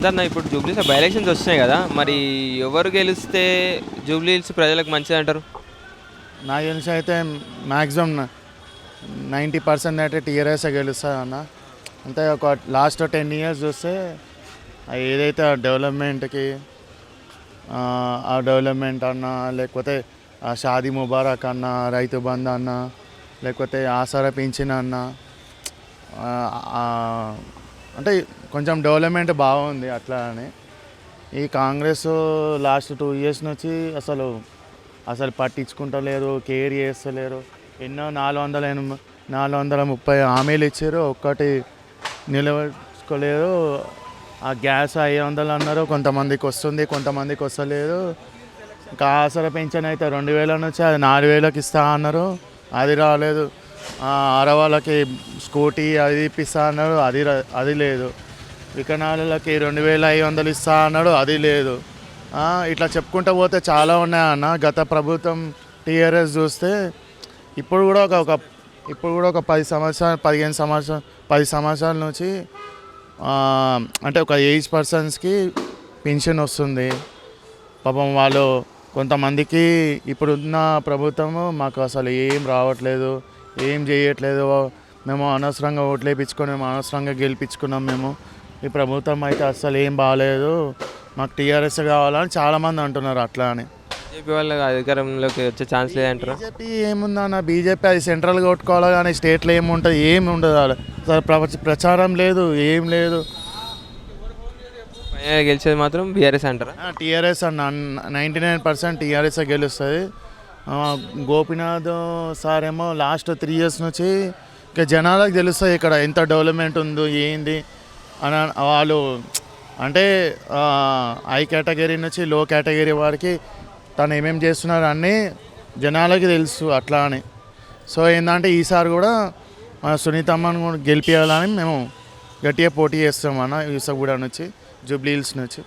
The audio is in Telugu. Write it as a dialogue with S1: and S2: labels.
S1: అదన్న ఇప్పుడు జూబ్లీస్‌లో బై ఎలక్షన్స్ వస్తున్నాయి కదా! మరి ఎవరు గెలిస్తే జూబ్లీహిల్స్ ప్రజలకు మంచిదంటారు?
S2: నాకు తెలిసి అయితే మ్యాక్సిమం 90% అయితే టీఆర్ఎస్ఏ గెలుస్తుందన్న. అంటే ఒక లాస్ట్ 10 ఇయర్స్ చూస్తే ఏదైతే డెవలప్మెంట్కి ఆ డెవలప్మెంట్ అన్నా, లేకపోతే షాదీ ముబారక్ అన్న, రైతు బంధు అన్న, లేకపోతే ఆసరా పింఛన్ అన్న, అంటే కొంచెం డెవలప్మెంట్ బాగుంది అట్లా అని. ఈ కాంగ్రెస్ లాస్ట్ 2 ఇయర్స్ నుంచి అసలు పట్టించుకుంటలేరు, కేర్ చేస్తలేరు. ఎన్నో 430 హామీలు ఇచ్చారు, ఒక్కటి నిలబెట్టుకోలేదు. ఆ గ్యాస్ 500 అన్నారు, కొంతమందికి వస్తుంది, కొంతమందికి వస్తలేదు. ఇంకా ఆసరా పెన్షన్ అయితే 2000 నుంచి అది 4000కి ఇస్తా అన్నారు, అది రాలేదు. ఆడవాళ్ళకి స్కూటీ అది ఇప్పిస్తా అన్నారు, అది లేదు. వికలాంగులకి 2500 ఇస్తా అన్నాడు, అది లేదు. ఇట్లా చెప్పుకుంటూ పోతే చాలా ఉన్నాయన్న. గత ప్రభుత్వం టీఆర్ఎస్ చూస్తే ఇప్పుడు కూడా ఒక 10 సంవత్సరాల నుంచి అంటే ఒక ఏజ్ పర్సన్స్కి పెన్షన్ వస్తుంది. పాపం వాళ్ళు కొంతమందికి ఇప్పుడున్న ప్రభుత్వము మాకు అసలు ఏం రావట్లేదు, ఏం చేయట్లేదు. మేము అనవసరంగా ఓట్లు వేయించుకొని మేము అనవసరంగా గెలిపించుకున్నాం. మేము ఈ ప్రభుత్వం అయితే అస్సలు ఏం బాగాలేదు, మాకు టీఆర్ఎస్ కావాలని చాలామంది అంటున్నారు. అట్లా అని
S1: బీజేపీ వాళ్ళు అధికారంలోకి వచ్చే ఛాన్స్ లేదంటారు?
S2: బీజేపీ ఏముందన్న, బీజేపీ అది సెంట్రల్ కొట్టుకోవాలి కానీ స్టేట్లో ఏముంటుంది, ఏమి ఉండదు. అసలు ప్రచారం లేదు, ఏం లేదు.
S1: ఫైనల్ గెలిచేది మాత్రం బీఆర్ఎస్ అంటారా?
S2: టీఆర్ఎస్ అన్న 99% టీఆర్ఎస్ గెలుస్తుంది. గోపీనాథ్ సార్ ఏమో లాస్ట్ 3 ఇయర్స్ నుంచి ఇక జనాలకు తెలుస్తుంది ఇక్కడ ఎంత డెవలప్మెంట్ ఉందో ఏంది అని. వాళ్ళు అంటే హై కేటగిరీ నుంచి లో కేటగిరీ వారికి తను ఏమేమి చేస్తున్నారు అన్నీ జనాలకి తెలుసు అట్లా అని. సో ఏంటంటే ఈసారి కూడా సునీతమ్మను కూడా గెలిపించాలని మేము గట్టిగా పోటీ చేస్తాం అన్న. యూసఫ్గూడ నుంచి, జూబ్లీహిల్స్ నుంచి.